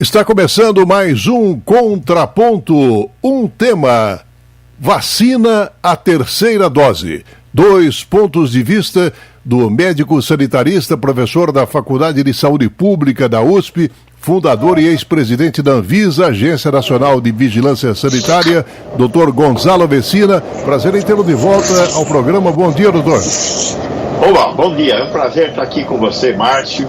Está começando mais um Contraponto, um tema, vacina a terceira dose. 2 pontos de vista do médico sanitarista, professor da Faculdade de Saúde Pública da USP, fundador e ex-presidente da Anvisa, Agência Nacional de Vigilância Sanitária, Dr. Gonzalo Vecina. Prazer em tê-lo de volta ao programa. Bom dia, doutor. Olá, bom dia. É um prazer estar aqui com você, Márcio,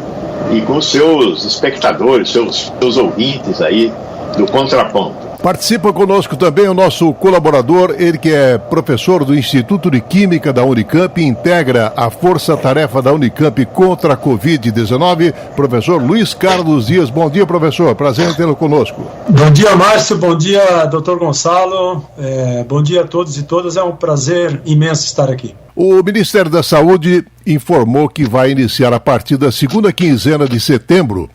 e com os seus espectadores, seus ouvintes aí do Contraponto. Participa conosco também o nosso colaborador, ele que é professor do Instituto de Química da Unicamp e integra a força-tarefa da Unicamp contra a Covid-19, professor Luiz Carlos Dias. Bom dia, professor. Prazer em tê-lo conosco. Bom dia, Márcio. Bom dia, doutor Gonçalo. Bom dia a todos e todas. É um prazer imenso estar aqui. O Ministério da Saúde informou que vai iniciar a partir da segunda quinzena de setembro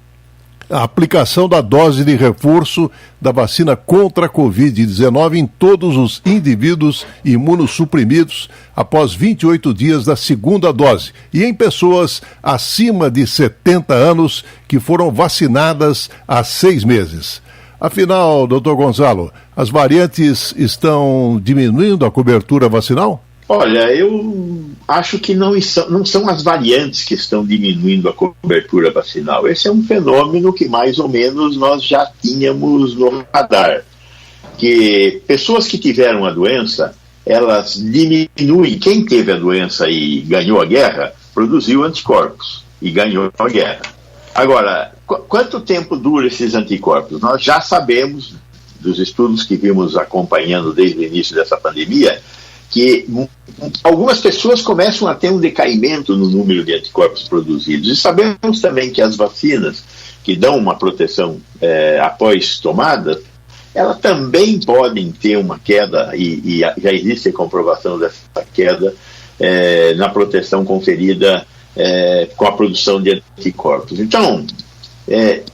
a aplicação da dose de reforço da vacina contra a Covid-19 em todos os indivíduos imunossuprimidos após 28 dias da segunda dose e em pessoas acima de 70 anos que foram vacinadas há 6 meses. Afinal, doutor Gonzalo, as variantes estão diminuindo a cobertura vacinal? Olha, eu acho que não são as variantes que estão diminuindo a cobertura vacinal. Esse é um fenômeno que mais ou menos nós já tínhamos no radar. Que pessoas que tiveram a doença, elas diminuem. Quem teve a doença e ganhou a guerra, produziu anticorpos e ganhou a guerra. Agora, quanto tempo dura esses anticorpos? Nós já sabemos, dos estudos que vimos acompanhando desde o início dessa pandemia, que algumas pessoas começam a ter um decaimento no número de anticorpos produzidos. E sabemos também que as vacinas que dão uma proteção após tomada, elas também podem ter uma queda, e já existe a comprovação dessa queda na proteção conferida com a produção de anticorpos. Então,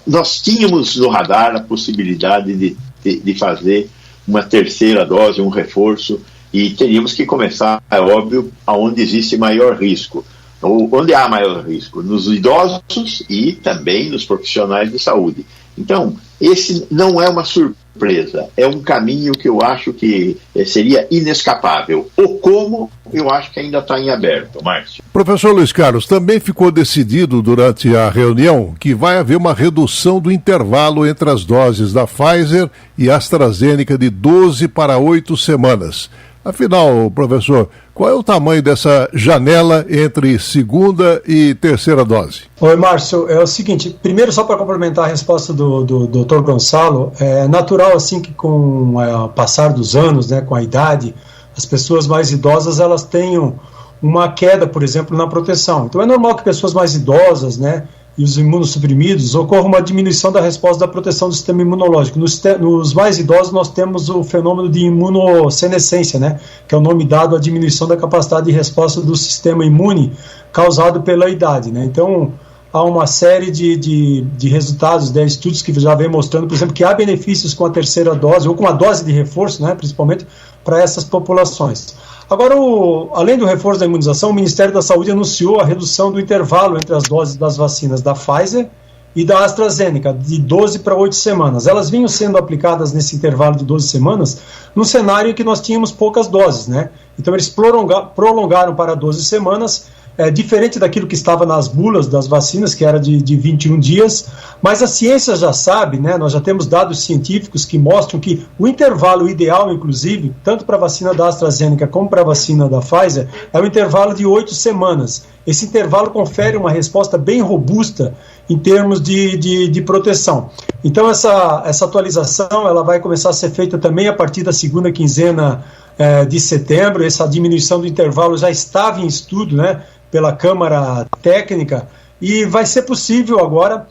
nós tínhamos no radar a possibilidade de fazer uma terceira dose, um reforço, e teríamos que começar, é óbvio, aonde existe maior risco. Onde há maior risco? Nos idosos e também nos profissionais de saúde. Então, esse não é uma surpresa, é um caminho que eu acho que seria inescapável. O como, eu acho que ainda está em aberto, Márcio. Professor Luiz Carlos, também ficou decidido durante a reunião que vai haver uma redução do intervalo entre as doses da Pfizer e AstraZeneca de 12 para 8 semanas. Afinal, professor, qual é o tamanho dessa janela entre segunda e terceira dose? Oi, Márcio, é o seguinte, primeiro só para complementar a resposta do Dr. Gonçalo, é natural assim que com o passar dos anos, né, com a idade, as pessoas mais idosas elas tenham uma queda, por exemplo, na proteção. Então é normal que pessoas mais idosas, né, e os imunossuprimidos, ocorre uma diminuição da resposta da proteção do sistema imunológico. Nos mais idosos nós temos o fenômeno de imunossenescência, né, que é o nome dado à diminuição da capacidade de resposta do sistema imune causado pela idade, né. Então há uma série de resultados, de estudos que já vem mostrando, por exemplo, que há benefícios com a terceira dose, ou com a dose de reforço, né, principalmente para essas populações. Agora, além do reforço da imunização, o Ministério da Saúde anunciou a redução do intervalo entre as doses das vacinas da Pfizer e da AstraZeneca, de 12 para 8 semanas. Elas vinham sendo aplicadas nesse intervalo de 12 semanas, num cenário em que nós tínhamos poucas doses, né? Então, eles prolongaram para 12 semanas, diferente daquilo que estava nas bulas das vacinas, que era de 21 dias, mas a ciência já sabe, né, nós já temos dados científicos que mostram que o intervalo ideal, inclusive, tanto para a vacina da AstraZeneca como para a vacina da Pfizer, é um intervalo de 8 semanas. Esse intervalo confere uma resposta bem robusta em termos de proteção. Então essa atualização ela vai começar a ser feita também a partir da segunda quinzena de setembro. Essa diminuição do intervalo já estava em estudo, né, pela Câmara Técnica, e vai ser possível agora,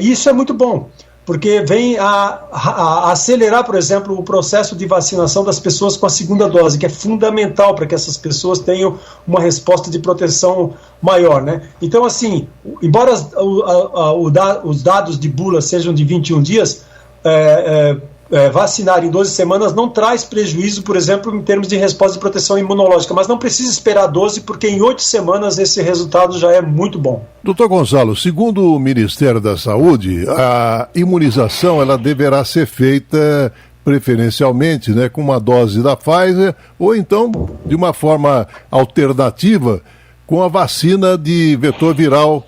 e isso é muito bom, porque vem a acelerar, por exemplo, o processo de vacinação das pessoas com a segunda dose, que é fundamental para que essas pessoas tenham uma resposta de proteção maior, né? Então, assim, embora os dados de bula sejam de 21 dias, vacinar em 12 semanas não traz prejuízo, por exemplo, em termos de resposta de proteção imunológica, mas não precisa esperar 12, porque em 8 semanas esse resultado já é muito bom. Doutor Gonçalo, segundo o Ministério da Saúde, a imunização ela deverá ser feita preferencialmente, né, com uma dose da Pfizer ou então de uma forma alternativa com a vacina de vetor viral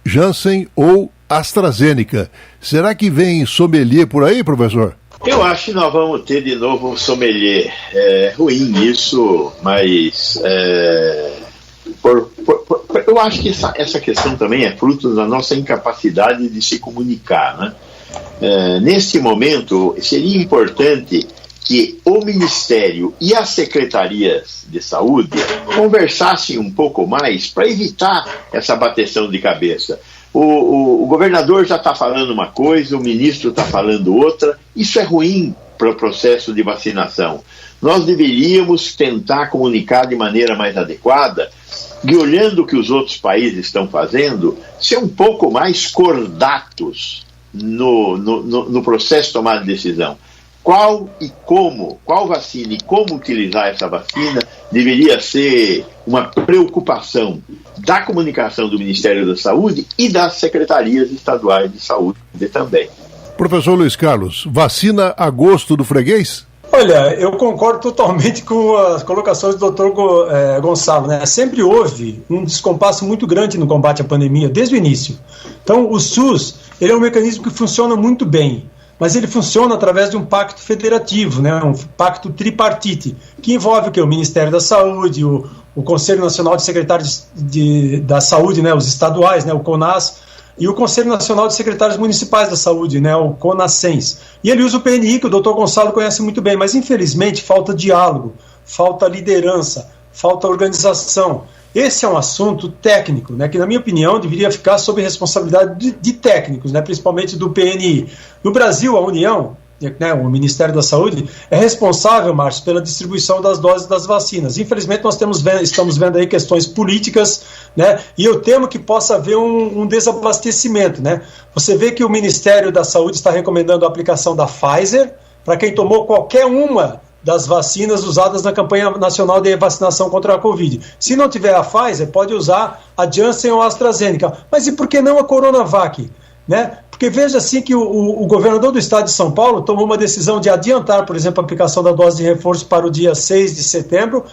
Janssen ou AstraZeneca. Será que vem sommelier por aí, professor? Eu acho que nós vamos ter de novo um sommelier. É ruim isso, mas eu acho que essa questão também é fruto da nossa incapacidade de se comunicar, né? Neste momento, seria importante que o Ministério e as secretarias de saúde conversassem um pouco mais para evitar essa bateção de cabeça. O governador já está falando uma coisa, o ministro está falando outra. Isso é ruim para o processo de vacinação. Nós deveríamos tentar comunicar de maneira mais adequada e, olhando o que os outros países estão fazendo, ser um pouco mais cordatos no processo de tomada de decisão. Qual vacina e como utilizar essa vacina deveria ser uma preocupação da comunicação do Ministério da Saúde e das secretarias estaduais de saúde também. Professor Luiz Carlos, vacina a gosto do freguês? Olha, eu concordo totalmente com as colocações do Dr. Gonçalo, né? Sempre houve um descompasso muito grande no combate à pandemia, desde o início. Então, o SUS, ele é um mecanismo que funciona muito bem, mas ele funciona através de um pacto federativo, né? Um pacto tripartite, que envolve o quê? O Ministério da Saúde, o Conselho Nacional de Secretários da Saúde, né? Os estaduais, né? O CONAS, e o Conselho Nacional de Secretários Municipais da Saúde, né, o CONASENS. E ele usa o PNI, que o Dr. Gonçalo conhece muito bem, mas infelizmente falta diálogo, falta liderança, falta organização. Esse é um assunto técnico, né, que na minha opinião deveria ficar sob responsabilidade de técnicos, né, principalmente do PNI. No Brasil, a União, né, o Ministério da Saúde, é responsável, Márcio, pela distribuição das doses das vacinas. Infelizmente, nós estamos vendo aí questões políticas, né, e eu temo que possa haver um desabastecimento. Né? Você vê que o Ministério da Saúde está recomendando a aplicação da Pfizer para quem tomou qualquer uma das vacinas usadas na campanha nacional de vacinação contra a Covid. Se não tiver a Pfizer, pode usar a Janssen ou a AstraZeneca. Mas e por que não a Coronavac? Né? Porque veja assim que o governador do estado de São Paulo tomou uma decisão de adiantar, por exemplo, a aplicação da dose de reforço para o dia 6 de setembro,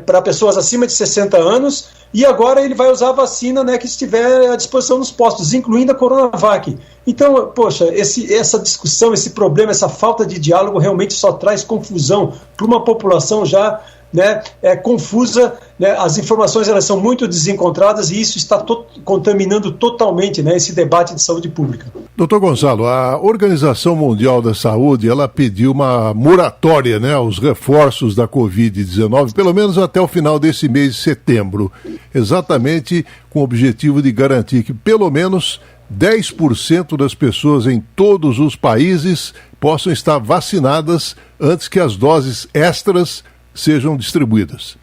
para pessoas acima de 60 anos, e agora ele vai usar a vacina, né, que estiver à disposição nos postos, incluindo a Coronavac. Então, poxa, essa discussão, esse problema, essa falta de diálogo realmente só traz confusão para uma população já, né, confusa, né, as informações elas são muito desencontradas e isso está contaminando totalmente, né, esse debate de saúde pública. Doutor Gonçalo, a Organização Mundial da Saúde ela pediu uma moratória, né, aos reforços da Covid-19, pelo menos até o final desse mês de setembro, exatamente com o objetivo de garantir que pelo menos 10% das pessoas em todos os países possam estar vacinadas antes que as doses extras sejam distribuídas.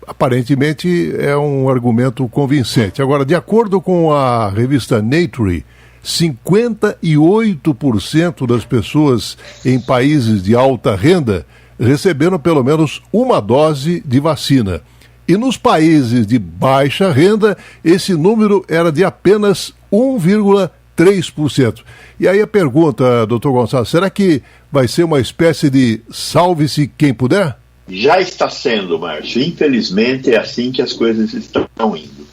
Aparentemente é um argumento convincente. Agora, de acordo com a revista Nature, 58% das pessoas em países de alta renda receberam pelo menos uma dose de vacina. E nos países de baixa renda, esse número era de apenas 1,3%. E aí a pergunta, doutor Gonçalo, será que vai ser uma espécie de salve-se quem puder? Já está sendo, Márcio. Infelizmente é assim que as coisas estão indo.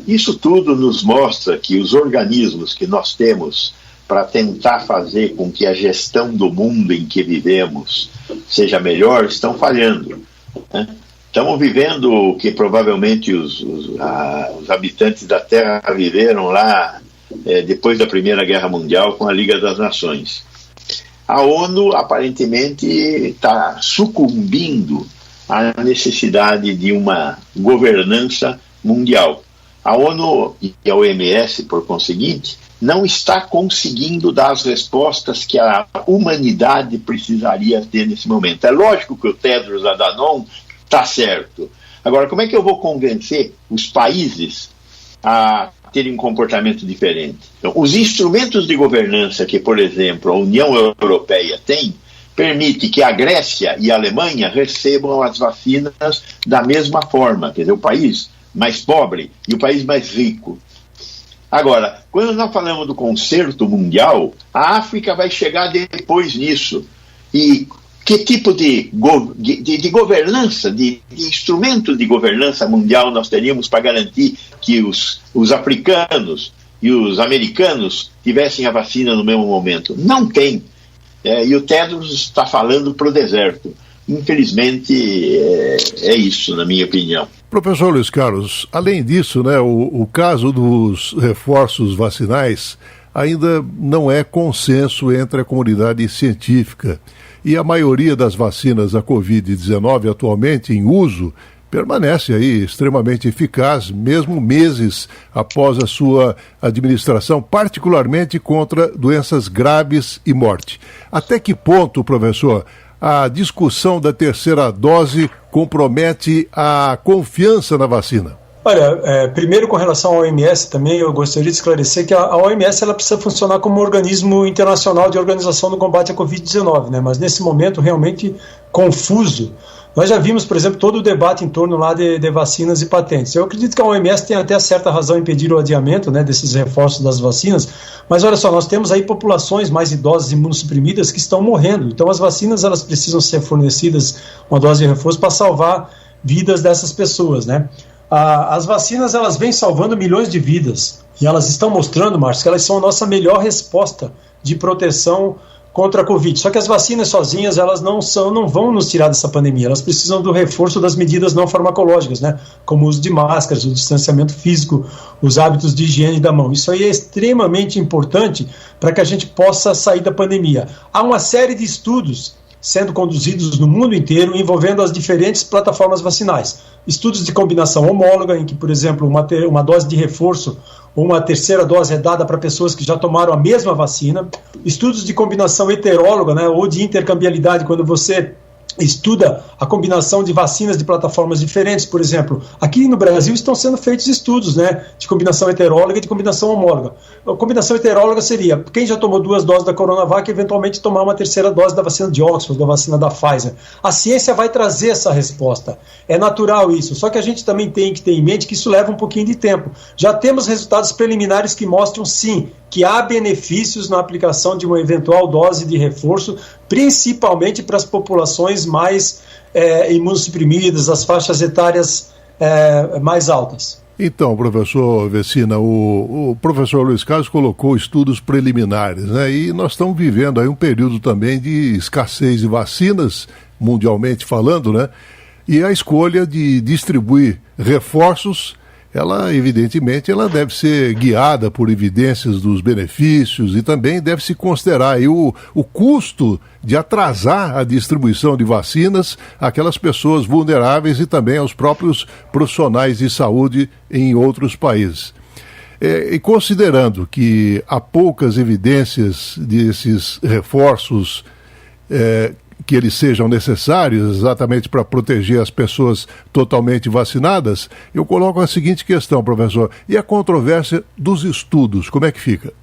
Isso tudo nos mostra que os organismos que nós temos para tentar fazer com que a gestão do mundo em que vivemos seja melhor estão falhando, né? Estamos vivendo o que provavelmente os habitantes da Terra viveram lá depois da Primeira Guerra Mundial com a Liga das Nações. A ONU aparentemente está sucumbindo à necessidade de uma governança mundial. A ONU e a OMS, por conseguinte, não está conseguindo dar as respostas que a humanidade precisaria ter nesse momento. É lógico que o Tedros Adhanom está certo. Agora, como é que eu vou convencer os países a terem um comportamento diferente. Então, os instrumentos de governança que, por exemplo, a União Europeia tem, permite que a Grécia e a Alemanha recebam as vacinas da mesma forma, quer dizer, o país mais pobre e o país mais rico. Agora, quando nós falamos do concerto mundial, a África vai chegar depois nisso. E que tipo de governança, de instrumento de governança mundial nós teríamos para garantir que os africanos e os americanos tivessem a vacina no mesmo momento? Não tem. E o Tedros está falando para o deserto. Infelizmente, é isso, na minha opinião. Professor Luiz Carlos, além disso, né, o caso dos reforços vacinais ainda não é consenso entre a comunidade científica. E a maioria das vacinas da Covid-19 atualmente em uso permanece aí extremamente eficaz, mesmo meses após a sua administração, particularmente contra doenças graves e morte. Até que ponto, professor, a discussão da terceira dose compromete a confiança na vacina? Olha, primeiro com relação à OMS também, eu gostaria de esclarecer que a OMS ela precisa funcionar como um organismo internacional de organização do combate à Covid-19, né? Mas nesse momento realmente confuso. Nós já vimos, por exemplo, todo o debate em torno lá de vacinas e patentes. Eu acredito que a OMS tem até certa razão em pedir o adiamento, né, desses reforços das vacinas, mas olha só, nós temos aí populações mais idosas e imunossuprimidas que estão morrendo. Então as vacinas elas precisam ser fornecidas, uma dose de reforço, para salvar vidas dessas pessoas, né? As vacinas elas vêm salvando milhões de vidas e elas estão mostrando, Márcio, que elas são a nossa melhor resposta de proteção contra a Covid. Só que as vacinas sozinhas elas não vão nos tirar dessa pandemia, elas precisam do reforço das medidas não farmacológicas, né? Como o uso de máscaras, o distanciamento físico, os hábitos de higiene da mão. Isso aí é extremamente importante para que a gente possa sair da pandemia. Há uma série de estudos sendo conduzidos no mundo inteiro envolvendo as diferentes plataformas vacinais. Estudos de combinação homóloga, em que, por exemplo, uma dose de reforço ou uma terceira dose é dada para pessoas que já tomaram a mesma vacina. Estudos de combinação heteróloga, né, ou de intercambiabilidade, quando você estuda a combinação de vacinas de plataformas diferentes. Por exemplo, aqui no Brasil estão sendo feitos estudos, né, de combinação heteróloga e de combinação homóloga. A combinação heteróloga seria quem já tomou 2 doses da Coronavac eventualmente tomar uma terceira dose da vacina de Oxford, da vacina da Pfizer. A ciência vai trazer essa resposta. É natural isso, só que a gente também tem que ter em mente que isso leva um pouquinho de tempo. Já temos resultados preliminares que mostram, sim, que há benefícios na aplicação de uma eventual dose de reforço, principalmente para as populações mais imunossuprimidas, as faixas etárias mais altas. Então, professor Vecina, o professor Luiz Carlos colocou estudos preliminares, né? E nós estamos vivendo aí um período também de escassez de vacinas, mundialmente falando, né? E a escolha de distribuir reforços, ela, evidentemente, ela deve ser guiada por evidências dos benefícios e também deve se considerar aí o custo de atrasar a distribuição de vacinas àquelas pessoas vulneráveis e também aos próprios profissionais de saúde em outros países. E considerando que há poucas evidências desses reforços que eles sejam necessários exatamente para proteger as pessoas totalmente vacinadas, eu coloco a seguinte questão, professor, e a controvérsia dos estudos, como é que fica?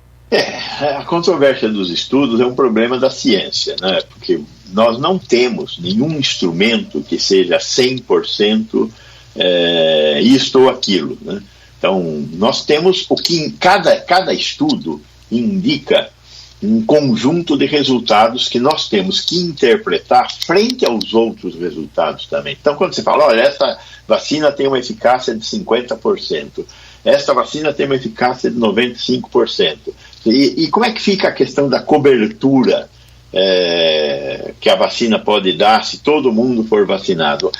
A controvérsia dos estudos é um problema da ciência, né? Porque nós não temos nenhum instrumento que seja 100% isto ou aquilo, né? Então, nós temos o que cada estudo indica um conjunto de resultados que nós temos que interpretar frente aos outros resultados também. Então, quando você fala, olha, essa vacina tem uma eficácia de 50%, essa vacina tem uma eficácia de 95%. E como é que fica a questão da cobertura que a vacina pode dar se todo mundo for vacinado?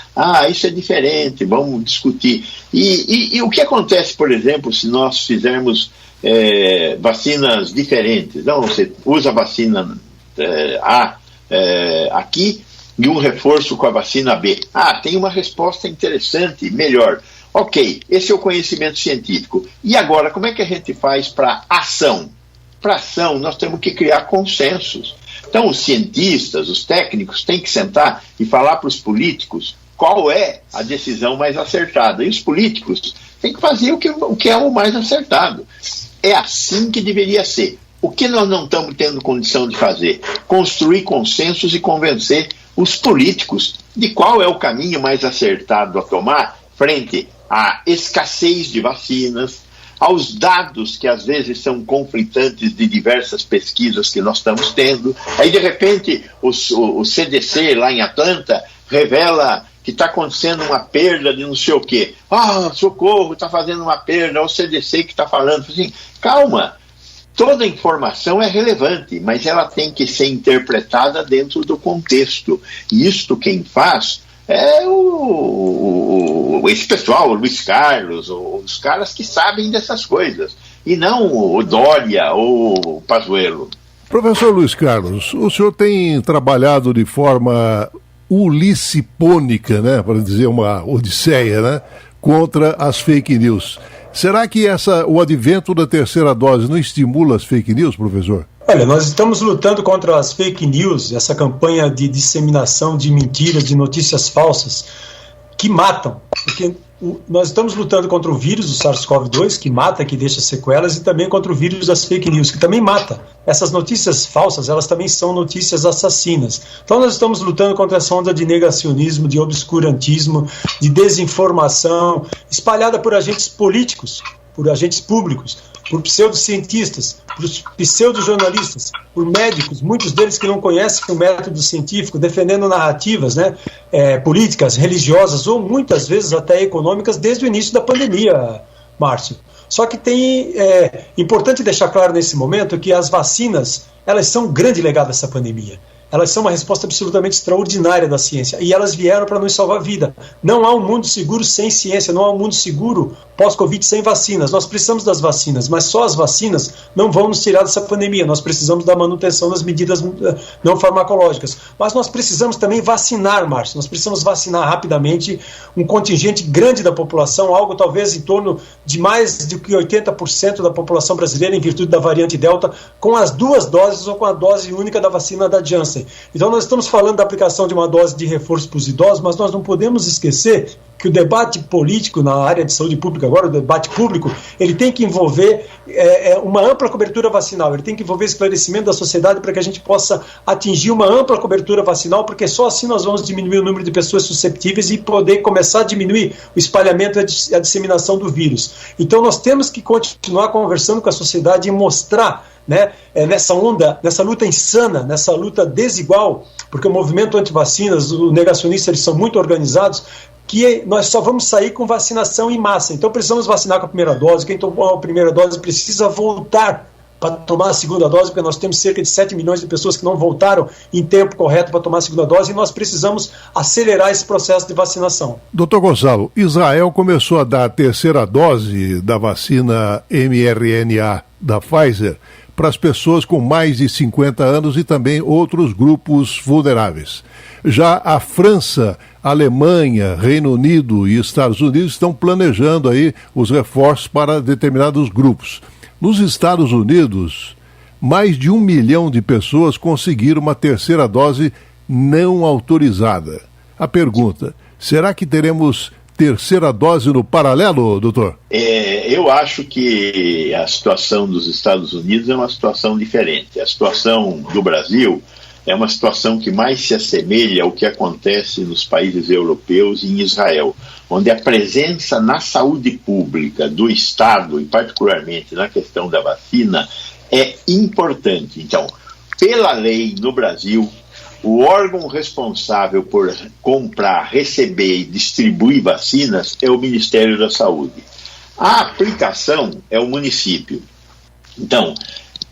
Isso é diferente, vamos discutir. E o que acontece, por exemplo, se nós fizermos vacinas diferentes? Então, você usa a vacina A aqui e um reforço com a vacina B. Tem uma resposta interessante, melhor. Ok, esse é o conhecimento científico. E agora, como é que a gente faz para ação? Para ação, nós temos que criar consensos. Então, os cientistas, os técnicos, têm que sentar e falar para os políticos qual é a decisão mais acertada. E os políticos tem que fazer o que é o mais acertado. É assim que deveria ser. O que nós não estamos tendo condição de fazer? Construir consensos e convencer os políticos de qual é o caminho mais acertado a tomar frente à escassez de vacinas, aos dados que às vezes são conflitantes de diversas pesquisas que nós estamos tendo. Aí, de repente, o CDC lá em Atlanta revela que está acontecendo uma perda de não sei o quê. Socorro, está fazendo uma perda, é o CDC que está falando. Assim, calma, toda informação é relevante, mas ela tem que ser interpretada dentro do contexto. E isto quem faz é esse pessoal, o Luiz Carlos, os caras que sabem dessas coisas, e não o Dória ou o Pazuello. Professor Luiz Carlos, o senhor tem trabalhado de forma ulissipônica, né, para dizer uma odisseia, né, contra as fake news. Será que o advento da terceira dose não estimula as fake news, professor? Olha, nós estamos lutando contra as fake news, essa campanha de disseminação de mentiras, de notícias falsas, que matam. Porque nós estamos lutando contra o vírus do SARS-CoV-2, que mata, que deixa sequelas, e também contra o vírus das fake news, que também mata. Essas notícias falsas, elas também são notícias assassinas. Então nós estamos lutando contra essa onda de negacionismo, de obscurantismo, de desinformação, espalhada por agentes políticos, por agentes públicos, por pseudocientistas, por pseudojornalistas, por médicos, muitos deles que não conhecem o método científico, defendendo narrativas, né, políticas, religiosas ou muitas vezes até econômicas desde o início da pandemia, Márcio. Só que importante deixar claro nesse momento que as vacinas, elas são um grande legado dessa pandemia. Elas são uma resposta absolutamente extraordinária da ciência, e elas vieram para nos salvar a vida. Não há um mundo seguro sem ciência, não há um mundo seguro pós-Covid sem vacinas. Nós precisamos das vacinas, mas só as vacinas não vão nos tirar dessa pandemia. Nós precisamos da manutenção das medidas não farmacológicas. Mas nós precisamos também vacinar, Márcio. Nós precisamos vacinar rapidamente um contingente grande da população, algo talvez em torno de mais de 80% da população brasileira, em virtude da variante Delta, com as 2 doses ou com a dose única da vacina da Janssen. Então nós estamos falando da aplicação de uma dose de reforço para os idosos, mas nós não podemos esquecer que o debate político na área de saúde pública agora, o debate público, ele tem que envolver uma ampla cobertura vacinal, ele tem que envolver esclarecimento da sociedade para que a gente possa atingir uma ampla cobertura vacinal, porque só assim nós vamos diminuir o número de pessoas susceptíveis e poder começar a diminuir o espalhamento e a disseminação do vírus. Então nós temos que continuar conversando com a sociedade e mostrar, né, nessa onda, nessa luta insana, nessa luta desigual, porque o movimento anti-vacinas, o negacionista, eles são muito organizados, que nós só vamos sair com vacinação em massa. Então precisamos vacinar com a primeira dose. Quem tomou a primeira dose precisa voltar para tomar a segunda dose, porque nós temos cerca de 7 milhões de pessoas que não voltaram em tempo correto para tomar a segunda dose, e nós precisamos acelerar esse processo de vacinação. Doutor Gonçalo, Israel começou a dar a terceira dose da vacina mRNA da Pfizer para as pessoas com mais de 50 anos e também outros grupos vulneráveis. Já a França, Alemanha, Reino Unido e Estados Unidos estão planejando aí os reforços para determinados grupos. Nos Estados Unidos, mais de 1 milhão de pessoas conseguiram uma terceira dose não autorizada. A pergunta, será que teremos terceira dose no paralelo, doutor? Eu acho que a situação dos Estados Unidos é uma situação diferente. A situação do Brasil é uma situação que mais se assemelha ao que acontece nos países europeus e em Israel, onde a presença na saúde pública do Estado, e particularmente na questão da vacina, é importante. Então, pela lei no Brasil, o órgão responsável por comprar, receber e distribuir vacinas é o Ministério da Saúde. A aplicação é o município. Então,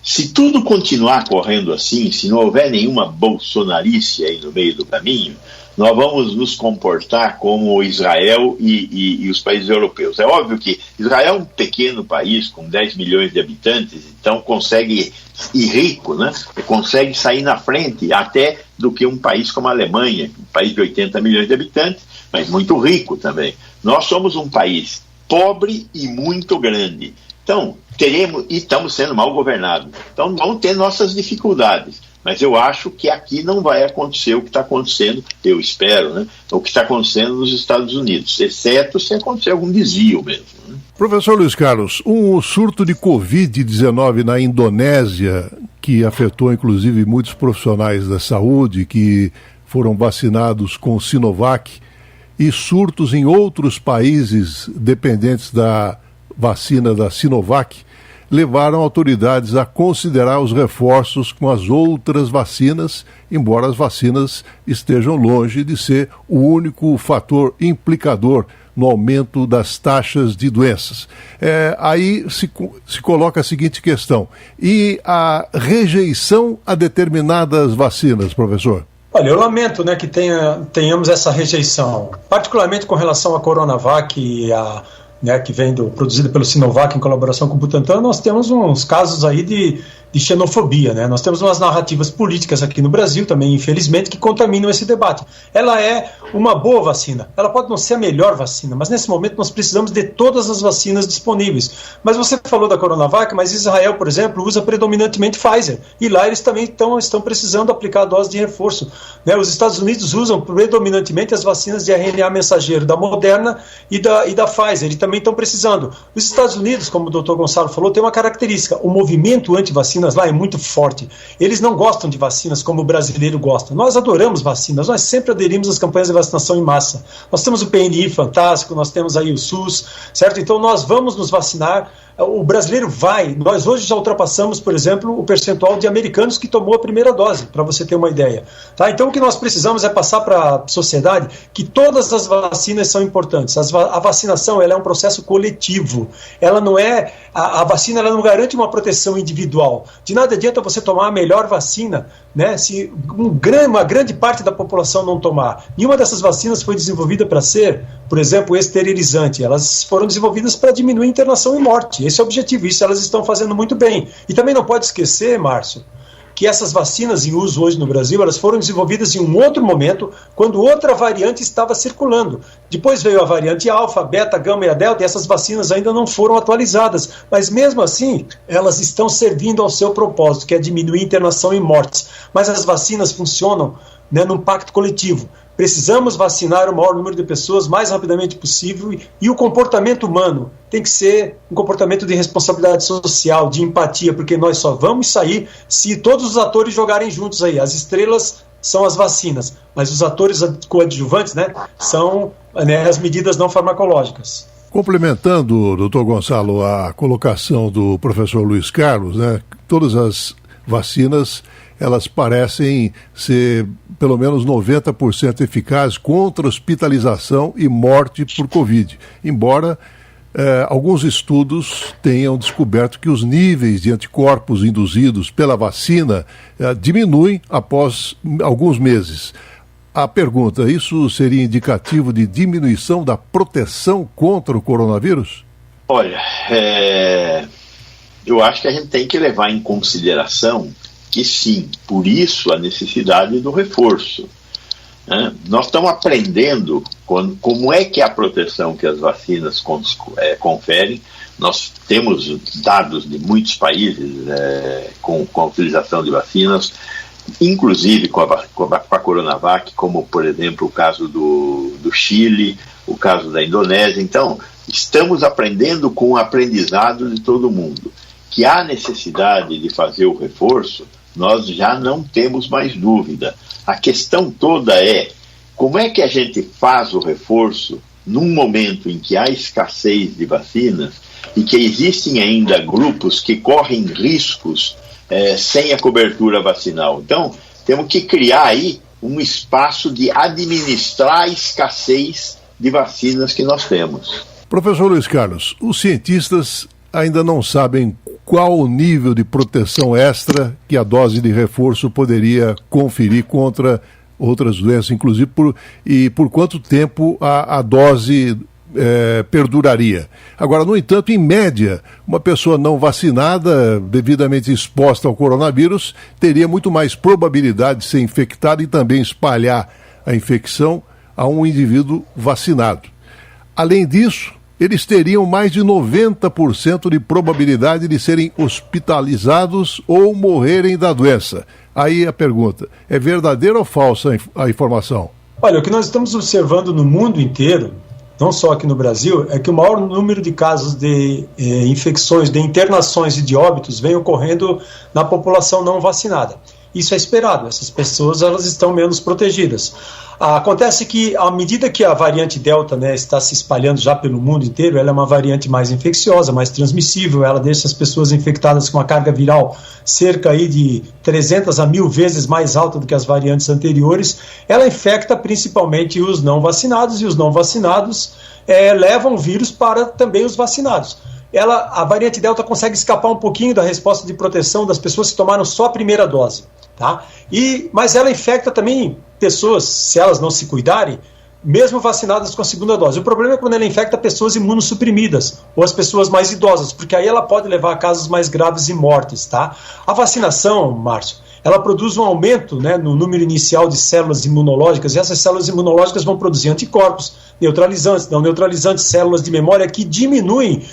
se tudo continuar correndo assim, se não houver nenhuma bolsonarice aí no meio do caminho, nós vamos nos comportar como Israel e os países europeus. É óbvio que Israel é um pequeno país com 10 milhões de habitantes, então consegue ir rico, né? Consegue sair na frente até do que um país como a Alemanha, um país de 80 milhões de habitantes, mas muito rico também. Nós somos um país pobre e muito grande. Então, estamos sendo mal governados. Então, vamos ter nossas dificuldades. Mas eu acho que aqui não vai acontecer o que está acontecendo, eu espero, né? O que está acontecendo nos Estados Unidos, exceto se acontecer algum desvio mesmo, né? Professor Luiz Carlos, um surto de Covid-19 na Indonésia, que afetou inclusive muitos profissionais da saúde que foram vacinados com Sinovac, e surtos em outros países dependentes da vacina da Sinovac, levaram autoridades a considerar os reforços com as outras vacinas, embora as vacinas estejam longe de ser o único fator implicador no aumento das taxas de doenças. Aí se coloca a seguinte questão: e a rejeição a determinadas vacinas, professor? Olha, eu lamento, né, que tenhamos essa rejeição, particularmente com relação à Coronavac e que vem produzida pelo Sinovac em colaboração com o Butantan. Nós temos uns casos aí de xenofobia, né? Nós temos umas narrativas políticas aqui no Brasil também, infelizmente, que contaminam esse debate. Ela é uma boa vacina, ela pode não ser a melhor vacina, mas nesse momento nós precisamos de todas as vacinas disponíveis. Mas você falou da Coronavac, mas Israel, por exemplo, usa predominantemente Pfizer, e lá eles também estão precisando aplicar a dose de reforço, né? Os Estados Unidos usam predominantemente as vacinas de RNA mensageiro da Moderna e da Pfizer, e também estão precisando. Os Estados Unidos, como o Dr. Gonçalo falou, tem uma característica: o movimento anti-vacinas lá é muito forte. Eles não gostam de vacinas como o brasileiro gosta. Nós adoramos vacinas, nós sempre aderimos às campanhas de vacinação em massa. Nós temos o PNI fantástico, nós temos aí o SUS, certo? Então nós vamos nos vacinar. O brasileiro vai. Nós hoje já ultrapassamos, por exemplo, o percentual de americanos que tomou a primeira dose, para você ter uma ideia. Tá? Então o que nós precisamos é passar para a sociedade que todas as vacinas são importantes. A vacinação, ela é um processo coletivo. Ela não é... A vacina, ela não garante uma proteção individual. De nada adianta você tomar a melhor vacina, né, se uma grande parte da população não tomar. Nenhuma dessas vacinas foi desenvolvida para ser, por exemplo, esterilizante. Elas foram desenvolvidas para diminuir internação e morte. Esse é o objetivo, isso elas estão fazendo muito bem. E também não pode esquecer, Márcio, que essas vacinas em uso hoje no Brasil, elas foram desenvolvidas em um outro momento, quando outra variante estava circulando. Depois veio a variante alfa, beta, gama e a delta, e essas vacinas ainda não foram atualizadas. Mas mesmo assim, elas estão servindo ao seu propósito, que é diminuir internação e mortes. Mas as vacinas funcionam, né, num pacto coletivo. Precisamos vacinar o maior número de pessoas o mais rapidamente possível, e o comportamento humano tem que ser um comportamento de responsabilidade social, de empatia, porque nós só vamos sair se todos os atores jogarem juntos aí. As estrelas são as vacinas, mas os atores coadjuvantes, né, são, né, as medidas não farmacológicas. Complementando, doutor Gonçalo, a colocação do professor Luiz Carlos, né, todas as vacinas, elas parecem ser pelo menos 90% eficazes contra hospitalização e morte por Covid, embora alguns estudos tenham descoberto que os níveis de anticorpos induzidos pela vacina diminuem após alguns meses. A pergunta: isso seria indicativo de diminuição da proteção contra o coronavírus? Olha, eu acho que a gente tem que levar em consideração que sim, por isso a necessidade do reforço. Né? Nós estamos aprendendo como é que é a proteção que as vacinas conferem. Nós temos dados de muitos países com a utilização de vacinas, inclusive com a Coronavac, como por exemplo o caso do Chile, o caso da Indonésia. Então, estamos aprendendo com o aprendizado de todo mundo. Que há necessidade de fazer o reforço, nós já não temos mais dúvida. A questão toda é como é que a gente faz o reforço num momento em que há escassez de vacinas e que existem ainda grupos que correm riscos sem a cobertura vacinal. Então, temos que criar aí um espaço de administrar a escassez de vacinas que nós temos. Professor Luiz Carlos, os cientistas ainda não sabem qual o nível de proteção extra que a dose de reforço poderia conferir contra outras doenças, inclusive por quanto tempo a dose perduraria. Agora, no entanto, em média, uma pessoa não vacinada, devidamente exposta ao coronavírus, teria muito mais probabilidade de ser infectada e também espalhar a infecção a um indivíduo vacinado. Além disso, eles teriam mais de 90% de probabilidade de serem hospitalizados ou morrerem da doença. Aí a pergunta: é verdadeira ou falsa a informação? Olha, o que nós estamos observando no mundo inteiro não só aqui no Brasil, é que o maior número de casos de infecções, de internações e de óbitos vem ocorrendo na população não vacinada. Isso é esperado, essas pessoas elas estão menos protegidas. Acontece que, à medida que a variante Delta, né, está se espalhando já pelo mundo inteiro, ela é uma variante mais infecciosa, mais transmissível, ela deixa as pessoas infectadas com uma carga viral cerca aí de 300 a 1.000 vezes mais alta do que as variantes anteriores. Ela infecta principalmente os não vacinados, e os não vacinados levam o vírus para também os vacinados. A variante Delta consegue escapar um pouquinho da resposta de proteção das pessoas que tomaram só a primeira dose. Tá? Mas ela infecta também pessoas, se elas não se cuidarem, mesmo vacinadas com a segunda dose. O problema é quando ela infecta pessoas imunossuprimidas ou as pessoas mais idosas, porque aí ela pode levar a casos mais graves e mortes. Tá? A vacinação, Márcio, ela produz um aumento, né, no número inicial de células imunológicas, e essas células imunológicas vão produzir anticorpos, neutralizantes, não neutralizantes, células de memória que diminuem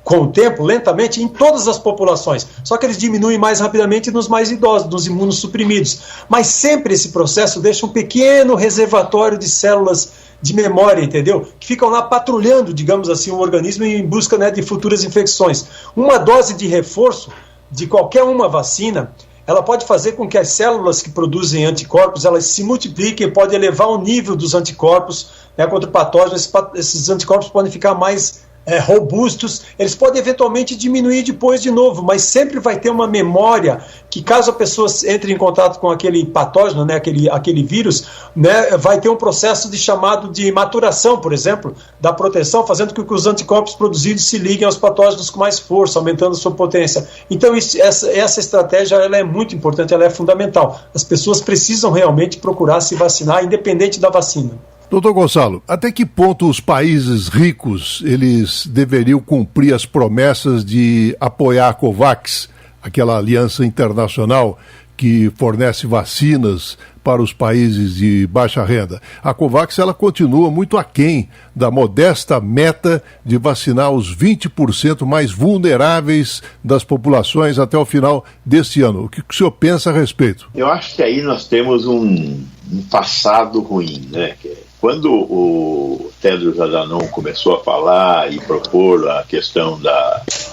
com o tempo, lentamente, em todas as populações. Só que eles diminuem mais rapidamente nos mais idosos, nos imunossuprimidos. Mas sempre esse processo deixa um pequeno reservatório de células de memória, entendeu? Que ficam lá patrulhando, digamos assim, o organismo em busca, né, de futuras infecções. Uma dose de reforço de qualquer uma vacina, ela pode fazer com que as células que produzem anticorpos, elas se multipliquem, pode elevar o nível dos anticorpos, né, contra o patógeno. Esses anticorpos podem ficar mais robustos, eles podem eventualmente diminuir depois de novo, mas sempre vai ter uma memória que, caso a pessoa entre em contato com aquele patógeno, né, aquele vírus, né, vai ter um processo chamado de maturação, por exemplo, da proteção, fazendo com que os anticorpos produzidos se liguem aos patógenos com mais força, aumentando sua potência. Então essa estratégia ela é muito importante, ela é fundamental. As pessoas precisam realmente procurar se vacinar, independente da vacina. Doutor Gonçalo, até que ponto os países ricos eles deveriam cumprir as promessas de apoiar a COVAX, aquela aliança internacional que fornece vacinas para os países de baixa renda? A COVAX ela continua muito aquém da modesta meta de vacinar os 20% mais vulneráveis das populações até o final deste ano. O que o senhor pensa a respeito? Eu acho que aí nós temos um passado ruim, né? Quando o Tedros Adhanom começou a falar e propor a questão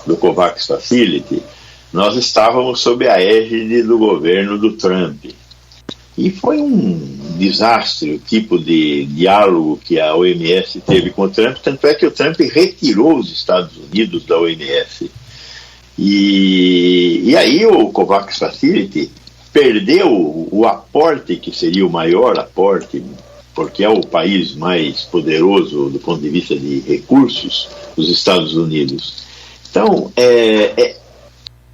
do COVAX Facility, nós estávamos sob a égide do governo do Trump. E foi um desastre o tipo de diálogo que a OMS teve com o Trump, tanto é que o Trump retirou os Estados Unidos da OMS. E aí o COVAX Facility perdeu o aporte, que seria o maior aporte, porque é o país mais poderoso do ponto de vista de recursos, os Estados Unidos. Então,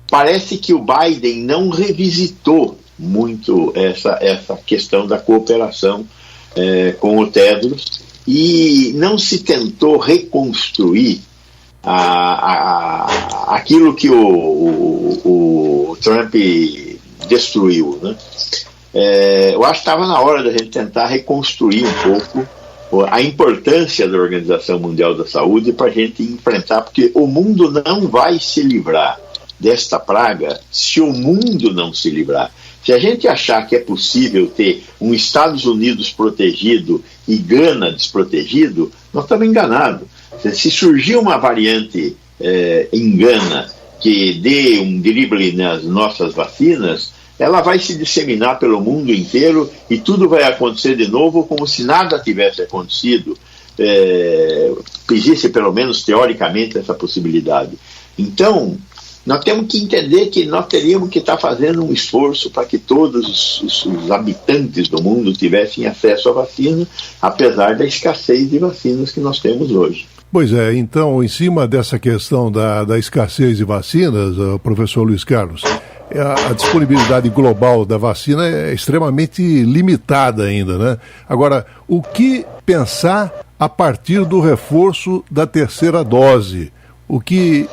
parece que o Biden não revisitou muito essa questão da cooperação com o Tedros, e não se tentou reconstruir aquilo que o Trump destruiu, né? Eu acho que estava na hora da gente tentar reconstruir um pouco a importância da Organização Mundial da Saúde para a gente enfrentar, porque o mundo não vai se livrar desta praga se o mundo não se livrar. Se a gente achar que é possível ter um Estados Unidos protegido e Gana desprotegido, nós estamos enganados. Se surgir uma variante em Gana que dê um drible nas nossas vacinas, ela vai se disseminar pelo mundo inteiro e tudo vai acontecer de novo como se nada tivesse acontecido. Existe pelo menos teoricamente essa possibilidade. Então, nós temos que entender que nós teríamos que estar fazendo um esforço para que todos os habitantes do mundo tivessem acesso à vacina, apesar da escassez de vacinas que nós temos hoje. Pois é, então, em cima dessa questão da escassez de vacinas, professor Luiz Carlos, a disponibilidade global da vacina é extremamente limitada ainda, né? Agora, o que pensar a partir do reforço da terceira dose? O que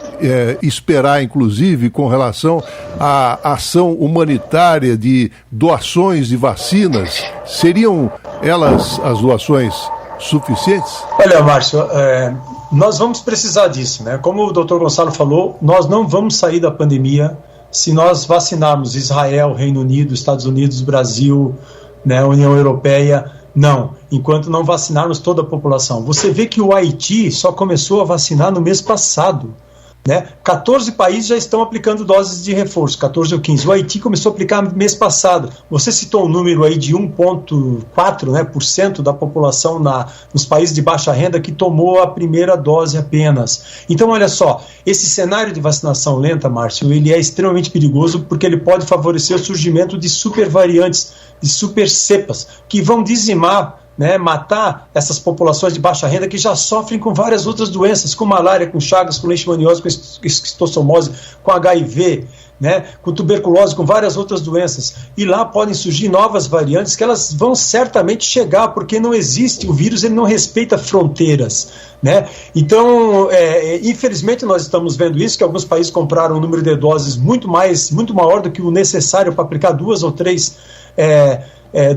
esperar, inclusive, com relação à ação humanitária de doações de vacinas? Seriam elas, as doações, suficientes? Olha, Márcio, nós vamos precisar disso, né? Como o Dr. Gonçalo falou, nós não vamos sair da pandemia se nós vacinarmos Israel, Reino Unido, Estados Unidos, Brasil, né, União Europeia Não, enquanto não vacinarmos toda a população. Você vê que o Haiti só começou a vacinar no mês passado, né? 14 países já estão aplicando doses de reforço, 14 ou 15. O Haiti começou a aplicar no mês passado. Você citou um número aí de 1,4%, né, por cento da população nos países de baixa renda que tomou a primeira dose apenas. Então, olha só, esse cenário de vacinação lenta, Márcio, ele é extremamente perigoso porque ele pode favorecer o surgimento de super variantes, de super cepas, que vão dizimar, né, matar essas populações de baixa renda que já sofrem com várias outras doenças, com malária, com chagas, com leishmaniose, com esquistossomose, com HIV, né, com tuberculose, com várias outras doenças. E lá podem surgir novas variantes que elas vão certamente chegar, porque não existe, o vírus ele não respeita fronteiras, né? Então, infelizmente nós estamos vendo isso, que alguns países compraram um número de doses muito maior do que o necessário para aplicar 2 ou 3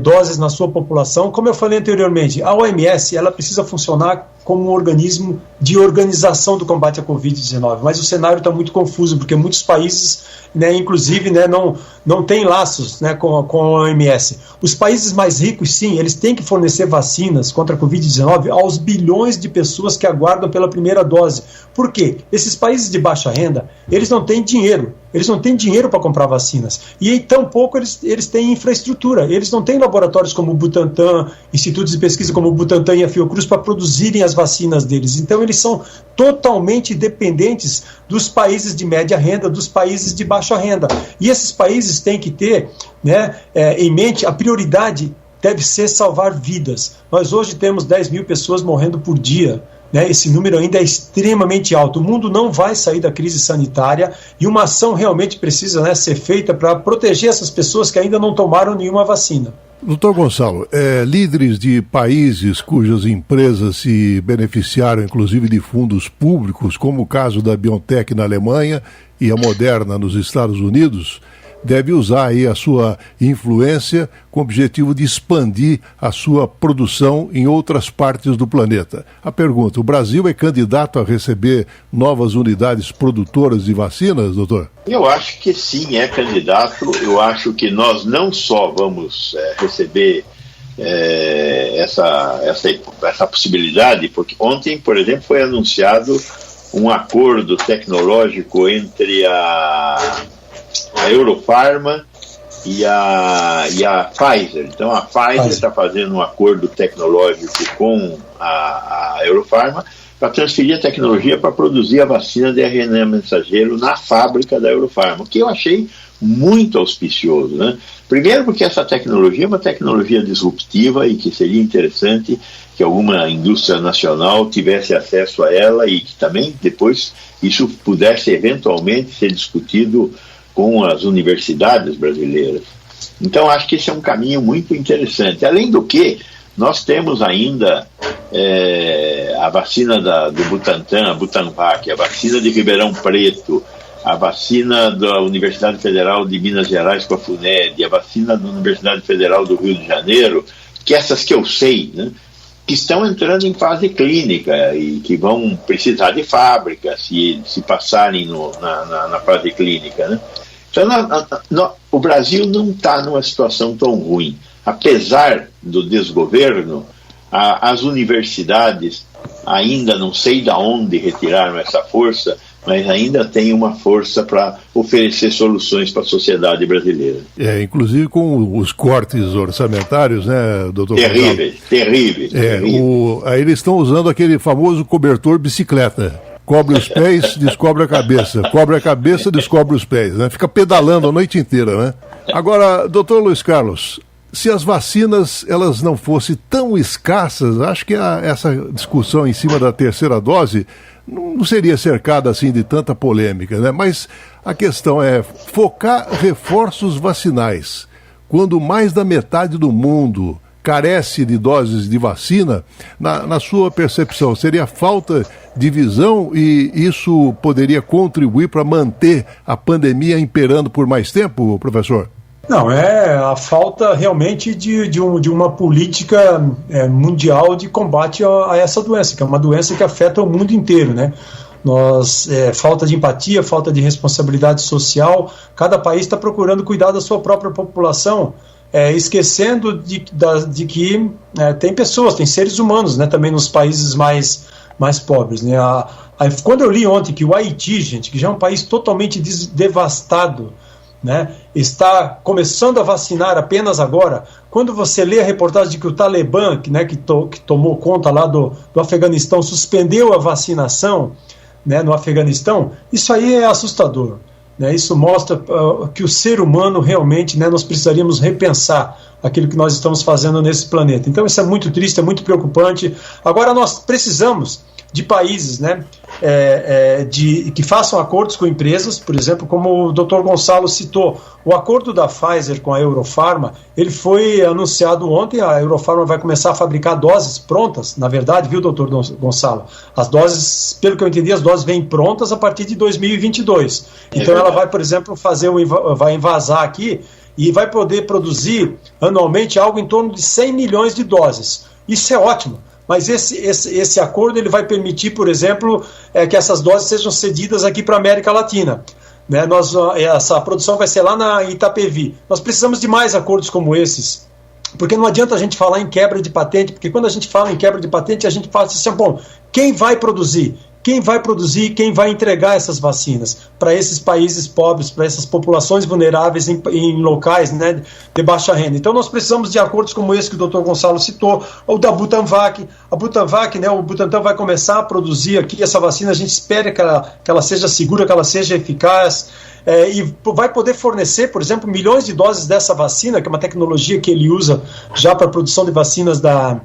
doses na sua população. Como eu falei anteriormente, a OMS ela precisa funcionar como um organismo de organização do combate à Covid-19, mas o cenário está muito confuso, porque muitos países, né, inclusive, né, não têm laços, né, com a OMS. Os países mais ricos, sim, eles têm que fornecer vacinas contra a Covid-19 aos bilhões de pessoas que aguardam pela primeira dose. Por quê? Esses países de baixa renda, eles não têm dinheiro para comprar vacinas, e tampouco eles têm infraestrutura, eles não têm laboratórios como o Butantan, institutos de pesquisa como o Butantan e a Fiocruz para produzirem as vacinas deles. Então eles são totalmente dependentes dos países de média renda, dos países de baixa renda. E esses países têm que ter, né, em mente, a prioridade deve ser salvar vidas. Nós hoje temos 10 mil pessoas morrendo por dia, né? Esse número ainda é extremamente alto. O mundo não vai sair da crise sanitária e uma ação realmente precisa, né, ser feita para proteger essas pessoas que ainda não tomaram nenhuma vacina. Doutor Gonçalo, líderes de países cujas empresas se beneficiaram inclusive de fundos públicos, como o caso da BioNTech na Alemanha e a Moderna nos Estados Unidos, deve usar aí a sua influência com o objetivo de expandir a sua produção em outras partes do planeta. A pergunta, o Brasil é candidato a receber novas unidades produtoras de vacinas, doutor? Eu acho que sim, é candidato. Eu acho que nós não só vamos receber essa possibilidade, porque ontem, por exemplo, foi anunciado um acordo tecnológico entre a Eurofarma e a Pfizer. Então a Pfizer está fazendo um acordo tecnológico com a Eurofarma para transferir a tecnologia para produzir a vacina de RNA mensageiro na fábrica da Eurofarma, o que eu achei muito auspicioso, né? Primeiro porque essa tecnologia é uma tecnologia disruptiva e que seria interessante que alguma indústria nacional tivesse acesso a ela e que também depois isso pudesse eventualmente ser discutido com as universidades brasileiras. Então acho que esse é um caminho muito interessante. Além do que, nós temos ainda a vacina do Butantan, a Butanvac, a vacina de Ribeirão Preto, a vacina da Universidade Federal de Minas Gerais com a FUNED, a vacina da Universidade Federal do Rio de Janeiro, que essas que eu sei, né, que estão entrando em fase clínica e que vão precisar de fábrica se passarem na fase clínica, né? Então, o Brasil não está numa situação tão ruim. Apesar do desgoverno, as universidades ainda não sei de onde retiraram essa força, mas ainda tem uma força para oferecer soluções para a sociedade brasileira. Inclusive com os cortes orçamentários, né, doutor? Terríveis. Aí eles estão usando aquele famoso cobertor bicicleta. Cobre os pés, descobre a cabeça. Cobre a cabeça, descobre os pés, né? Fica pedalando a noite inteira, né? Agora, doutor Luiz Carlos, se as vacinas elas não fossem tão escassas, acho que essa discussão em cima da terceira dose não seria cercada assim de tanta polêmica, né? Mas a questão é focar reforços vacinais. Quando mais da metade do mundo carece de doses de vacina, na sua percepção, seria falta de visão e isso poderia contribuir para manter a pandemia imperando por mais tempo, professor? Não, é a falta realmente de uma política mundial de combate a essa doença, que é uma doença que afeta o mundo inteiro, né? Falta de empatia, falta de responsabilidade social, cada país está procurando cuidar da sua própria população esquecendo de que tem pessoas, tem seres humanos, né, também nos países mais pobres, né? Quando eu li ontem que o Haiti, gente, que já é um país totalmente devastado, né, está começando a vacinar apenas agora. Quando você lê a reportagem de que o Talibã, que tomou conta lá do Afeganistão, suspendeu a vacinação, né, no Afeganistão, isso aí é assustador, né? Isso mostra que o ser humano realmente, né, nós precisaríamos repensar aquilo que nós estamos fazendo nesse planeta. Então isso é muito triste, é muito preocupante. Agora nós precisamos de países, né, que façam acordos com empresas, por exemplo, como o Dr. Gonçalo citou, o acordo da Pfizer com a Eurofarma, ele foi anunciado ontem. A Eurofarma vai começar a fabricar doses prontas, na verdade, viu, Dr. Gonçalo? As doses, pelo que eu entendi, as doses vêm prontas a partir de 2022. Então ela vai, por exemplo, vai envasar aqui e vai poder produzir anualmente algo em torno de 100 milhões de doses. Isso é ótimo. Mas esse acordo ele vai permitir, por exemplo, que essas doses sejam cedidas aqui para a América Latina. Né? Essa produção vai ser lá na Itapevi. Nós precisamos de mais acordos como esses, porque não adianta a gente falar em quebra de patente, porque quando a gente fala em quebra de patente, a gente fala assim, bom, quem vai produzir? Quem vai entregar essas vacinas para esses países pobres, para essas populações vulneráveis em locais, né, de baixa renda? Então nós precisamos de acordos como esse que o Dr. Gonçalo citou, ou da Butanvac. A Butanvac, né, o Butantan vai começar a produzir aqui essa vacina, a gente espera que ela seja segura, que ela seja eficaz, e vai poder fornecer, por exemplo, milhões de doses dessa vacina, que é uma tecnologia que ele usa já para a produção de vacinas da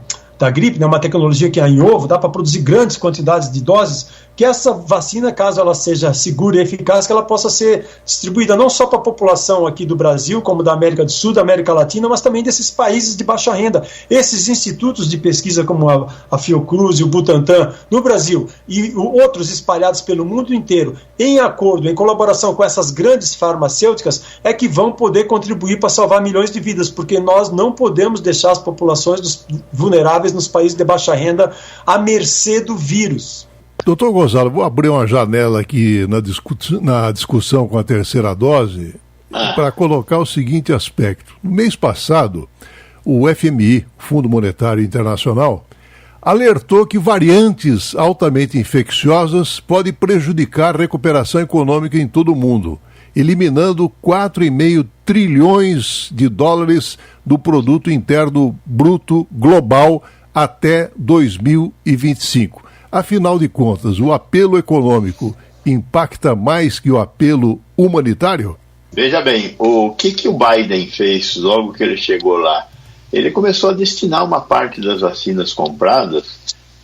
gripe, né, uma tecnologia que é em ovo, dá para produzir grandes quantidades de doses, que essa vacina, caso ela seja segura e eficaz, que ela possa ser distribuída não só para a população aqui do Brasil, como da América do Sul, da América Latina, mas também desses países de baixa renda. Esses institutos de pesquisa como a Fiocruz e o Butantan no Brasil e outros espalhados pelo mundo inteiro, em acordo, em colaboração com essas grandes farmacêuticas, é que vão poder contribuir para salvar milhões de vidas, porque nós não podemos deixar as populações vulneráveis nos países de baixa renda à mercê do vírus. Doutor Gonçalo, vou abrir uma janela aqui na discussão com a terceira dose para colocar o seguinte aspecto. No mês passado, o FMI, Fundo Monetário Internacional, alertou que variantes altamente infecciosas podem prejudicar a recuperação econômica em todo o mundo, eliminando 4,5 trilhões de dólares do produto interno bruto global até 2025. Afinal de contas, o apelo econômico impacta mais que o apelo humanitário? Veja bem, o que o Biden fez logo que ele chegou lá? Ele começou a destinar uma parte das vacinas compradas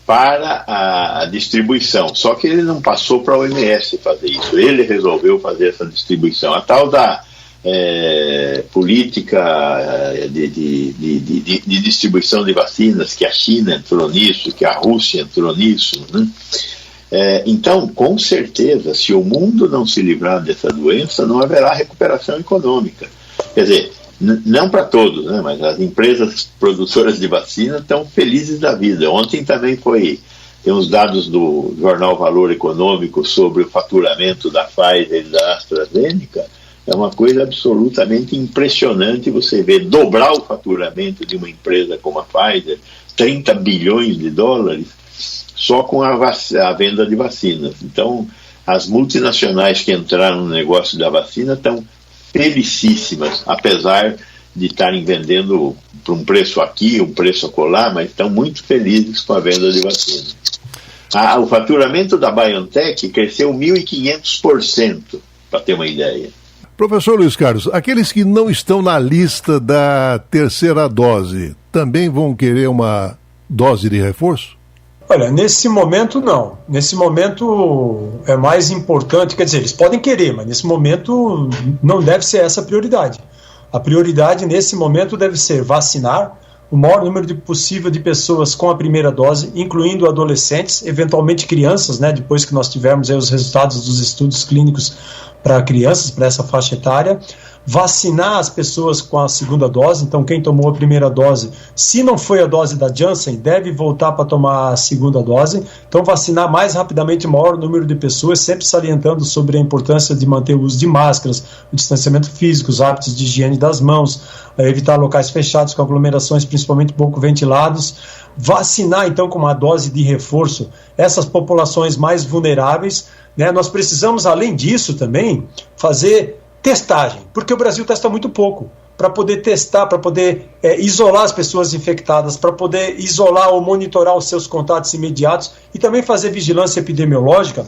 para a distribuição, só que ele não passou para a OMS fazer isso, ele resolveu fazer essa distribuição. A tal da política de distribuição de vacinas, que a China entrou nisso, que a Rússia entrou nisso, né? Então, com certeza, se o mundo não se livrar dessa doença, não haverá recuperação econômica. Quer dizer, não para todos, né? Mas as empresas produtoras de vacina estão felizes da vida. Ontem também tem uns dados do jornal Valor Econômico sobre o faturamento da Pfizer e da AstraZeneca. É uma coisa absolutamente impressionante você ver dobrar o faturamento de uma empresa como a Pfizer, 30 bilhões de dólares, só com a venda de vacinas. Então, as multinacionais que entraram no negócio da vacina estão felicíssimas, apesar de estarem vendendo por um preço aqui, um preço acolá, mas estão muito felizes com a venda de vacina. O faturamento da BioNTech cresceu 1.500%, para ter uma ideia. Professor Luiz Carlos, aqueles que não estão na lista da terceira dose também vão querer uma dose de reforço? Olha, nesse momento não. Nesse momento é mais importante, quer dizer, eles podem querer, mas nesse momento não deve ser essa a prioridade. A prioridade nesse momento deve ser vacinar o maior número possível de pessoas com a primeira dose, incluindo adolescentes, eventualmente crianças, né, depois que nós tivermos aí os resultados dos estudos clínicos para crianças, para essa faixa etária, vacinar as pessoas com a segunda dose. Então, quem tomou a primeira dose, se não foi a dose da Janssen, deve voltar para tomar a segunda dose. Então, vacinar mais rapidamente o maior número de pessoas, sempre salientando sobre a importância de manter o uso de máscaras, o distanciamento físico, os hábitos de higiene das mãos, evitar locais fechados com aglomerações, principalmente pouco ventilados. Vacinar, então, com uma dose de reforço, essas populações mais vulneráveis, né? Nós precisamos, além disso, também fazer testagem, porque o Brasil testa muito pouco, para poder testar, para poder isolar as pessoas infectadas, para poder isolar ou monitorar os seus contatos imediatos e também fazer vigilância epidemiológica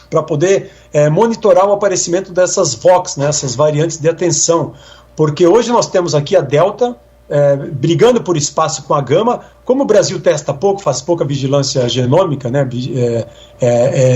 para poder monitorar o aparecimento dessas VOX, né, essas variantes de atenção, porque hoje nós temos aqui a Delta, brigando por espaço com a Gama. Como o Brasil testa pouco, faz pouca vigilância genômica, né,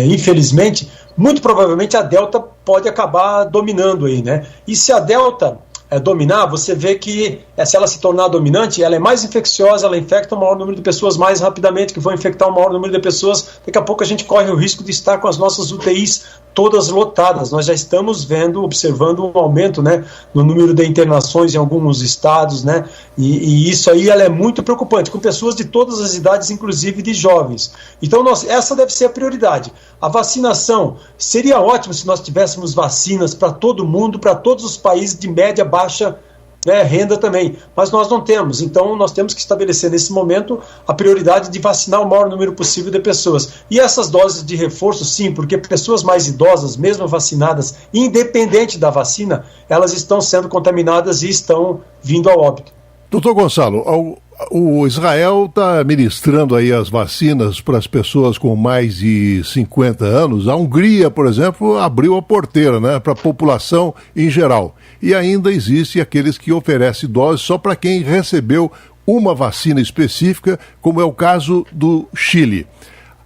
infelizmente, muito provavelmente a Delta pode acabar dominando aí, né? E se a Delta dominar, você vê que se ela se tornar dominante, ela é mais infecciosa, ela infecta o maior número de pessoas mais rapidamente, que vão infectar o maior número de pessoas. Daqui a pouco a gente corre o risco de estar com as nossas UTIs todas lotadas. Nós já estamos observando um aumento, né, no número de internações em alguns estados, né, e isso aí ela é muito preocupante, com pessoas de todas as idades, inclusive de jovens. Então essa deve ser a prioridade. A vacinação, seria ótimo se nós tivéssemos vacinas para todo mundo, para todos os países de média, baixa, né, renda também, mas nós não temos. Então nós temos que estabelecer nesse momento a prioridade de vacinar o maior número possível de pessoas. E essas doses de reforço, sim, porque pessoas mais idosas, mesmo vacinadas, independente da vacina, elas estão sendo contaminadas e estão vindo ao óbito. Doutor Gonçalo, o Israel está ministrando aí as vacinas para as pessoas com mais de 50 anos. A Hungria, por exemplo, abriu a porteira, né, para a população em geral. E ainda existe aqueles que oferecem doses só para quem recebeu uma vacina específica, como é o caso do Chile.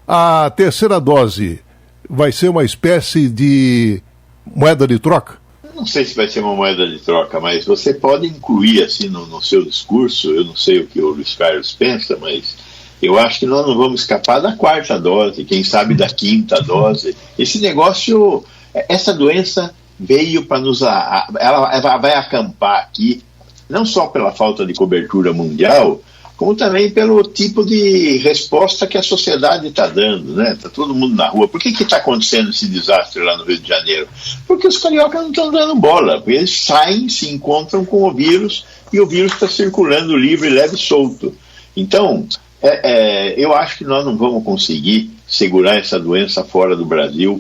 A terceira dose vai ser uma espécie de moeda de troca? Não sei se vai ser uma moeda de troca, mas você pode incluir assim no seu discurso. Eu não sei o que o Luiz Carlos pensa, mas eu acho que nós não vamos escapar da quarta dose, quem sabe da quinta dose. Esse negócio, essa doença veio para nos... Ela vai acampar aqui, não só pela falta de cobertura mundial, como também pelo tipo de resposta que a sociedade está dando, né? Está todo mundo na rua. Por que está acontecendo esse desastre lá no Rio de Janeiro? Porque os cariocas não estão dando bola. Porque eles saem, se encontram com o vírus e o vírus está circulando livre, leve e solto. Então, eu acho que nós não vamos conseguir segurar essa doença fora do Brasil,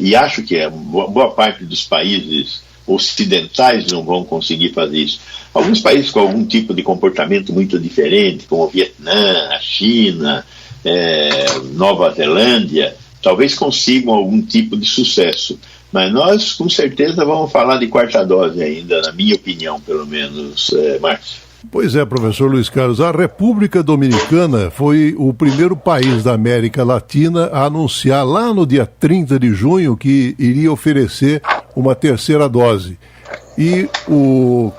e acho que boa parte dos países ocidentais não vão conseguir fazer isso. Alguns países com algum tipo de comportamento muito diferente, como o Vietnã, a China, Nova Zelândia, talvez consigam algum tipo de sucesso. Mas nós, com certeza, vamos falar de quarta dose ainda, na minha opinião, pelo menos, Márcio. Pois é, professor Luiz Carlos, a República Dominicana foi o primeiro país da América Latina a anunciar lá no dia 30 de junho que iria oferecer uma terceira dose. E,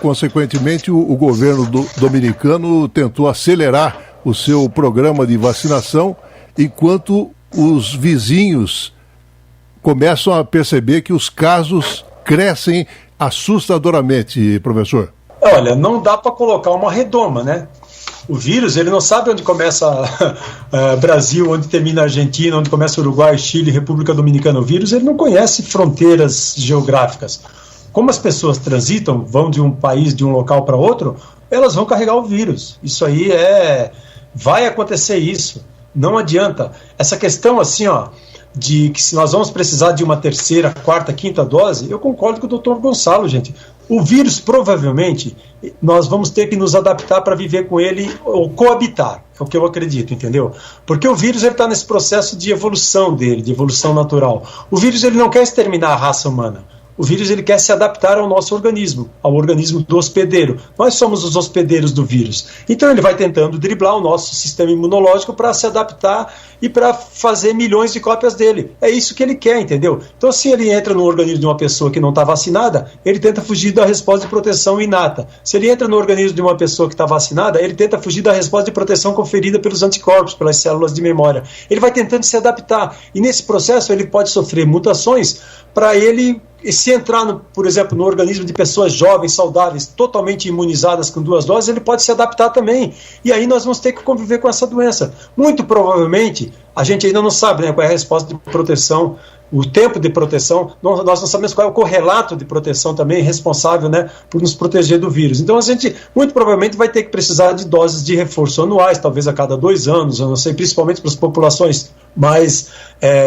consequentemente, o governo dominicano tentou acelerar o seu programa de vacinação, enquanto os vizinhos começam a perceber que os casos crescem assustadoramente, professor. Olha, não dá para colocar uma redoma, né? O vírus, ele não sabe onde começa Brasil, onde termina Argentina, onde começa Uruguai, Chile, República Dominicana. O vírus, ele não conhece fronteiras geográficas. Como as pessoas transitam, vão de um país, de um local para outro, elas vão carregar o vírus. Isso aí vai acontecer isso. Não adianta. Essa questão assim, de que se nós vamos precisar de uma terceira, quarta, quinta dose, eu concordo com o Dr. Gonçalo, gente. O vírus, provavelmente, nós vamos ter que nos adaptar para viver com ele ou coabitar, é o que eu acredito, entendeu? Porque o vírus está nesse processo de evolução dele, de evolução natural. O vírus ele não quer exterminar a raça humana. O vírus ele quer se adaptar ao nosso organismo, ao organismo do hospedeiro. Nós somos os hospedeiros do vírus. Então ele vai tentando driblar o nosso sistema imunológico para se adaptar e para fazer milhões de cópias dele. É isso que ele quer, entendeu? Então se ele entra no organismo de uma pessoa que não está vacinada, ele tenta fugir da resposta de proteção inata. Se ele entra no organismo de uma pessoa que está vacinada, ele tenta fugir da resposta de proteção conferida pelos anticorpos, pelas células de memória. Ele vai tentando se adaptar. E nesse processo ele pode sofrer mutações para ele se entrar, por exemplo, no organismo de pessoas jovens, saudáveis, totalmente imunizadas com 2 doses, ele pode se adaptar também. E aí nós vamos ter que conviver com essa doença. Muito provavelmente, a gente ainda não sabe, né, qual é a resposta de proteção, o tempo de proteção, nós não sabemos qual é o correlato de proteção também responsável, né, por nos proteger do vírus. Então a gente muito provavelmente vai ter que precisar de doses de reforço anuais, talvez a cada 2 anos, eu não sei, principalmente para as populações mais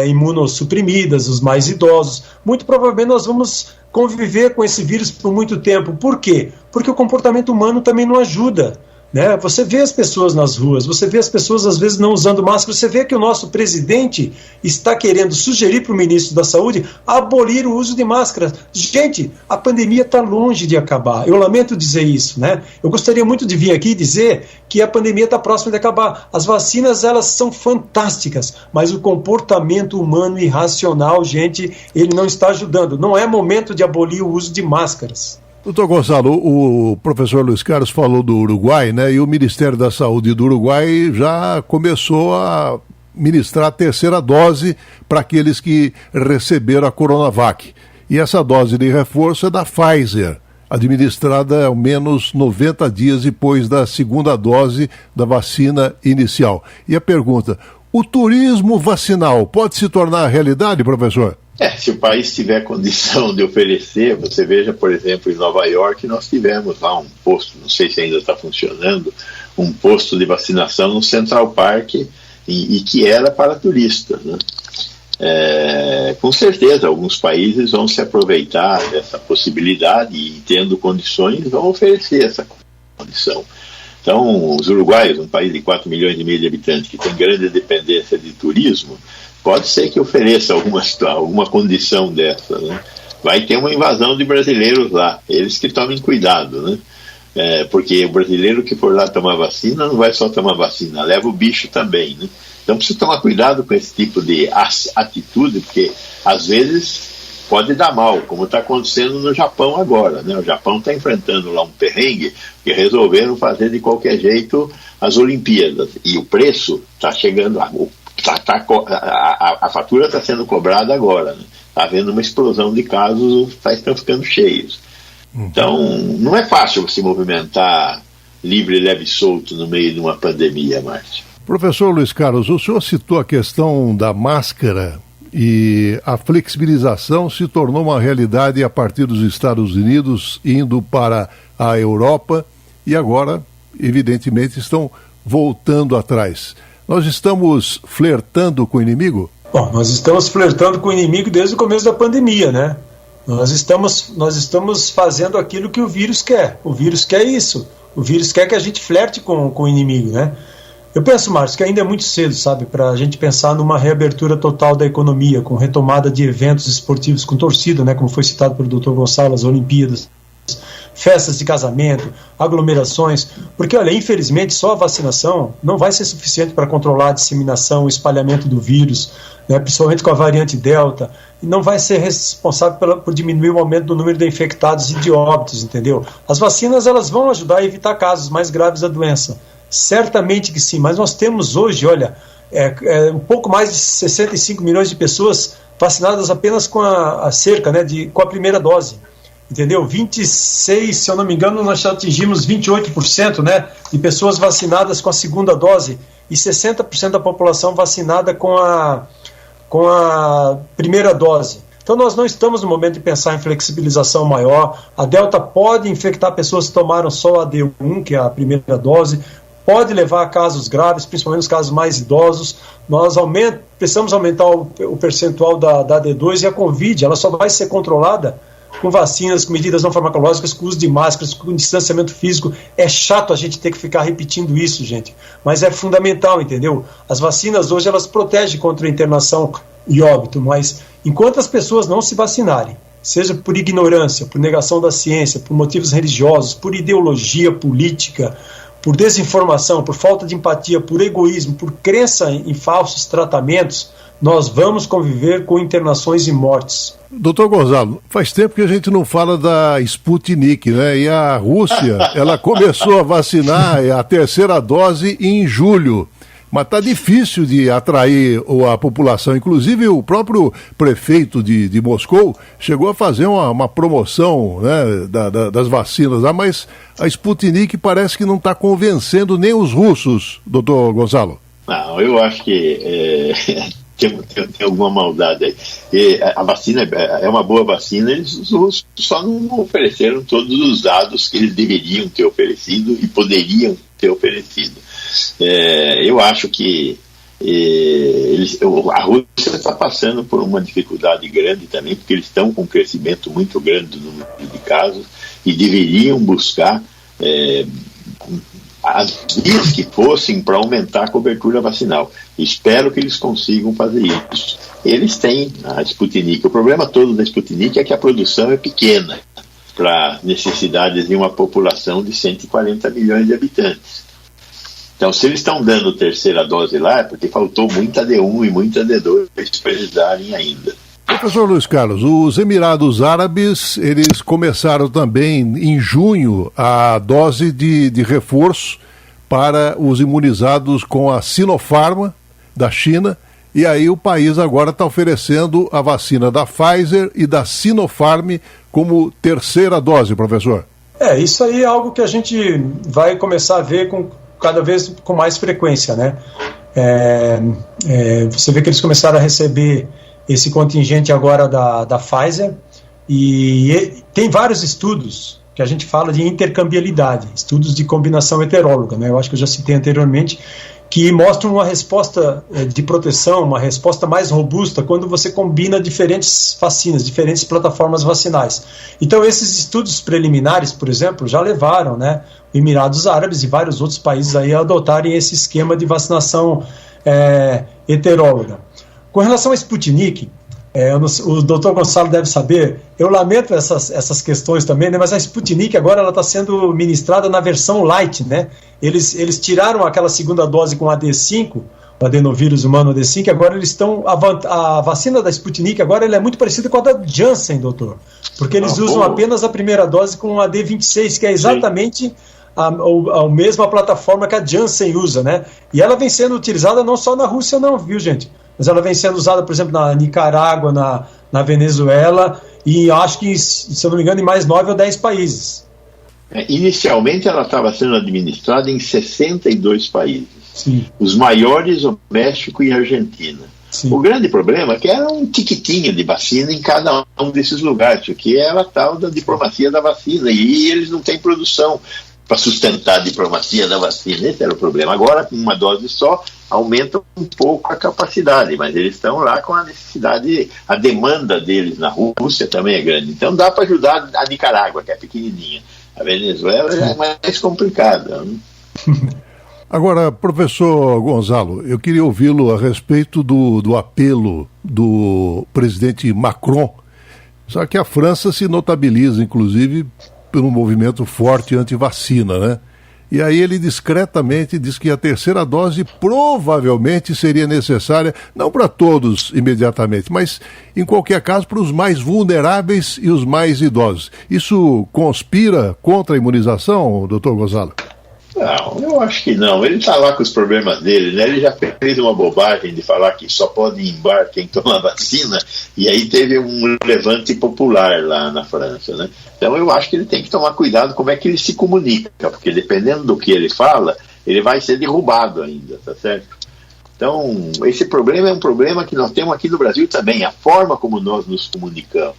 imunossuprimidas, os mais idosos. Muito provavelmente nós vamos conviver com esse vírus por muito tempo. Por quê? Porque o comportamento humano também não ajuda. Né? Você vê as pessoas nas ruas, você vê as pessoas às vezes não usando máscara, você vê que o nosso presidente está querendo sugerir para o ministro da Saúde abolir o uso de máscara. Gente, a pandemia está longe de acabar, eu lamento dizer isso, né? Eu gostaria muito de vir aqui dizer que a pandemia está próxima de acabar. As vacinas, elas são fantásticas, mas o comportamento humano irracional, gente, ele não está ajudando. Não é momento de abolir o uso de máscaras. Doutor Gonçalo, o professor Luiz Carlos falou do Uruguai, né? E o Ministério da Saúde do Uruguai já começou a ministrar a 3ª dose para aqueles que receberam a Coronavac. E essa dose de reforço é da Pfizer, administrada ao menos 90 dias depois da 2ª dose da vacina inicial. E a pergunta, o turismo vacinal pode se tornar realidade, professor? Se o país tiver condição de oferecer, você veja, por exemplo, em Nova York, nós tivemos lá um posto, não sei se ainda está funcionando, um posto de vacinação no Central Park, e que era para turistas, né? Com certeza, alguns países vão se aproveitar dessa possibilidade e, tendo condições, vão oferecer essa condição. Então, os uruguaios, um país de 4,5 milhões de habitantes, que tem grande dependência de turismo, pode ser que ofereça alguma condição dessa, né? Vai ter uma invasão de brasileiros lá, eles que tomem cuidado, né? Porque o brasileiro que for lá tomar vacina não vai só tomar vacina, leva o bicho também, né? Então precisa tomar cuidado com esse tipo de atitude, porque às vezes pode dar mal, como está acontecendo no Japão agora, né? O Japão está enfrentando lá um perrengue, que resolveram fazer de qualquer jeito as Olimpíadas, e o preço está chegando lá. A fatura está sendo cobrada agora, né? Está havendo uma explosão de casos, os hospitais estão ficando cheios. Então, não é fácil se movimentar livre, leve e solto no meio de uma pandemia, Márcio. Professor Luiz Carlos, o senhor citou a questão da máscara e a flexibilização se tornou uma realidade a partir dos Estados Unidos, indo para a Europa, e agora, evidentemente, estão voltando atrás. Nós estamos flertando com o inimigo? Bom, nós estamos flertando com o inimigo desde o começo da pandemia, né? Nós estamos fazendo aquilo que o vírus quer. O vírus quer isso. O vírus quer que a gente flerte com o inimigo, né? Eu penso, Márcio, que ainda é muito cedo, sabe, para a gente pensar numa reabertura total da economia, com retomada de eventos esportivos com torcida, né? Como foi citado pelo Dr. Gonçalo, as Olimpíadas, festas de casamento, aglomerações, porque, olha, infelizmente só a vacinação não vai ser suficiente para controlar a disseminação, o espalhamento do vírus, né, principalmente com a variante Delta, e não vai ser responsável por diminuir o aumento do número de infectados e de óbitos, entendeu? As vacinas, elas vão ajudar a evitar casos mais graves da doença, certamente que sim, mas nós temos hoje, olha, um pouco mais de 65 milhões de pessoas vacinadas apenas com a cerca, né, com a primeira dose. Entendeu? 26, se eu não me engano, nós já atingimos 28%, né, de pessoas vacinadas com a 2ª dose e 60% da população vacinada com a primeira dose. Então nós não estamos no momento de pensar em flexibilização maior. A Delta pode infectar pessoas que tomaram só a D1, que é a primeira dose, pode levar a casos graves, principalmente os casos mais idosos. Nós precisamos aumentar o percentual da D2, e a Covid ela só vai ser controlada com vacinas, com medidas não farmacológicas, com uso de máscaras, com distanciamento físico. É chato a gente ter que ficar repetindo isso, gente, mas é fundamental, entendeu? As vacinas hoje, elas protegem contra a internação e óbito, mas enquanto as pessoas não se vacinarem, seja por ignorância, por negação da ciência, por motivos religiosos, por ideologia política, por desinformação, por falta de empatia, por egoísmo, por crença em falsos tratamentos, nós vamos conviver com internações e mortes. Doutor Gonçalo, faz tempo que a gente não fala da Sputnik, né? E a Rússia, ela começou a vacinar a 3ª dose em julho. Mas está difícil de atrair a população. Inclusive, o próprio prefeito de Moscou chegou a fazer uma promoção, né, das vacinas lá, mas a Sputnik parece que não está convencendo nem os russos, doutor Gonzalo. Não, eu acho que tem alguma maldade aí. A vacina é uma boa vacina, os russos só não ofereceram todos os dados que eles deveriam ter oferecido e poderiam ter oferecido. Eu acho que a Rússia está passando por uma dificuldade grande também, porque eles estão com um crescimento muito grande do número de casos e deveriam buscar as vias que fossem para aumentar a cobertura vacinal. Espero que eles consigam fazer isso. Eles têm a Sputnik. O problema todo da Sputnik é que a produção é pequena para necessidades de uma população de 140 milhões de habitantes. Então, se eles estão dando terceira dose lá, é porque faltou muita D1 e muita D2 para eles darem ainda. Professor Luiz Carlos, os Emirados Árabes, eles começaram também em junho a dose de reforço para os imunizados com a Sinopharm da China, e aí o país agora está oferecendo a vacina da Pfizer e da Sinopharm como terceira dose, professor. Isso aí é algo que a gente vai começar a ver cada vez com mais frequência, né? Você vê que eles começaram a receber esse contingente agora da Pfizer, e tem vários estudos que a gente fala de intercambiabilidade, estudos de combinação heteróloga, né? Eu acho que eu já citei anteriormente, que mostram uma resposta de proteção, uma resposta mais robusta quando você combina diferentes vacinas, diferentes plataformas vacinais. Então esses estudos preliminares, por exemplo, já levaram, né, Emirados Árabes e vários outros países aí a adotarem esse esquema de vacinação heteróloga. Com relação à Sputnik, o doutor Gonçalo deve saber, eu lamento essas questões também, né, mas a Sputnik agora ela está sendo ministrada na versão light, né? Eles tiraram aquela segunda dose com AD5, o adenovírus humano AD5, agora eles estão, a vacina da Sputnik agora ela é muito parecida com a da Janssen, doutor, porque eles usam apenas a primeira dose com o AD26, que é exatamente a mesma plataforma que a Janssen usa, né? E ela vem sendo utilizada não só na Rússia não, viu, gente? Mas ela vem sendo usada, por exemplo, na Nicarágua, na Venezuela, e acho que, se eu não me engano, em mais 9 ou 10 países. Inicialmente ela estava sendo administrada em 62 países. Sim. Os maiores, o México e a Argentina. Sim. O grande problema é que era um tiquitinho de vacina em cada um desses lugares, que era a tal da diplomacia da vacina, e eles não têm produção para sustentar a diplomacia da vacina. Esse era o problema. Agora, com uma dose só, aumenta um pouco a capacidade, mas eles estão lá com a necessidade, a demanda deles na Rússia também é grande. Então dá para ajudar a Nicarágua, que é pequenininha. A Venezuela já é mais complicada. Agora, professor Gonzalo, eu queria ouvi-lo a respeito do apelo do presidente Macron. Só que a França se notabiliza, inclusive, por um movimento forte anti-vacina, né? E aí ele discretamente diz que a terceira dose provavelmente seria necessária, não para todos imediatamente, mas em qualquer caso para os mais vulneráveis e os mais idosos. Isso conspira contra a imunização, doutor Gonzalo? Não, eu acho que não. Ele está lá com os problemas dele, né? Ele já fez uma bobagem de falar que só pode ir embora quem toma vacina, e aí teve um levante popular lá na França, né? Então eu acho que ele tem que tomar cuidado como é que ele se comunica, porque dependendo do que ele fala, ele vai ser derrubado ainda, tá certo? Então, esse problema é um problema que nós temos aqui no Brasil também, a forma como nós nos comunicamos.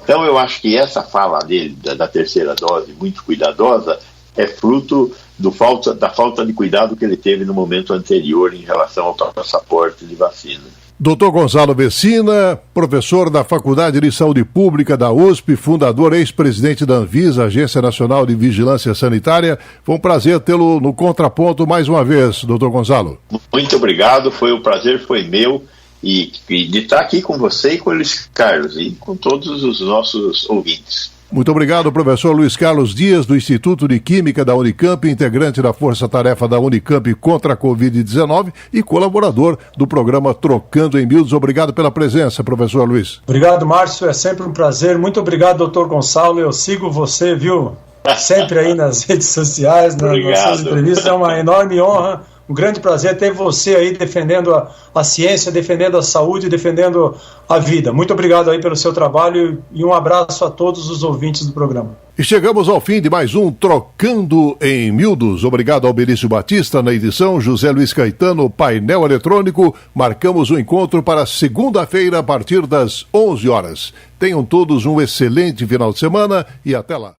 Então eu acho que essa fala dele, da terceira dose, muito cuidadosa, é fruto da falta de cuidado que ele teve no momento anterior em relação ao passaporte de vacina. Dr. Gonzalo Vecina, professor da Faculdade de Saúde Pública da USP, fundador, ex-presidente da Anvisa, Agência Nacional de Vigilância Sanitária. Foi um prazer tê-lo no Contraponto mais uma vez, Dr. Gonzalo. Muito obrigado, o prazer foi meu, e de estar aqui com você e com o Luiz Carlos e com todos os nossos ouvintes. Muito obrigado, professor Luiz Carlos Dias, do Instituto de Química da Unicamp, integrante da Força-Tarefa da Unicamp contra a Covid-19 e colaborador do programa Trocando em Miúdos. Obrigado pela presença, professor Luiz. Obrigado, Márcio, é sempre um prazer. Muito obrigado, doutor Gonçalo. Eu sigo você, viu? Sempre aí nas redes sociais, nas nossas entrevistas. É uma enorme honra Um grande prazer ter você aí defendendo a ciência, defendendo a saúde, defendendo a vida. Muito obrigado aí pelo seu trabalho e um abraço a todos os ouvintes do programa. E chegamos ao fim de mais um Trocando em Miúdos. Obrigado ao Benício Batista na edição, José Luiz Caetano, painel eletrônico. Marcamos o encontro para segunda-feira a partir das 11 horas. Tenham todos um excelente final de semana e até lá.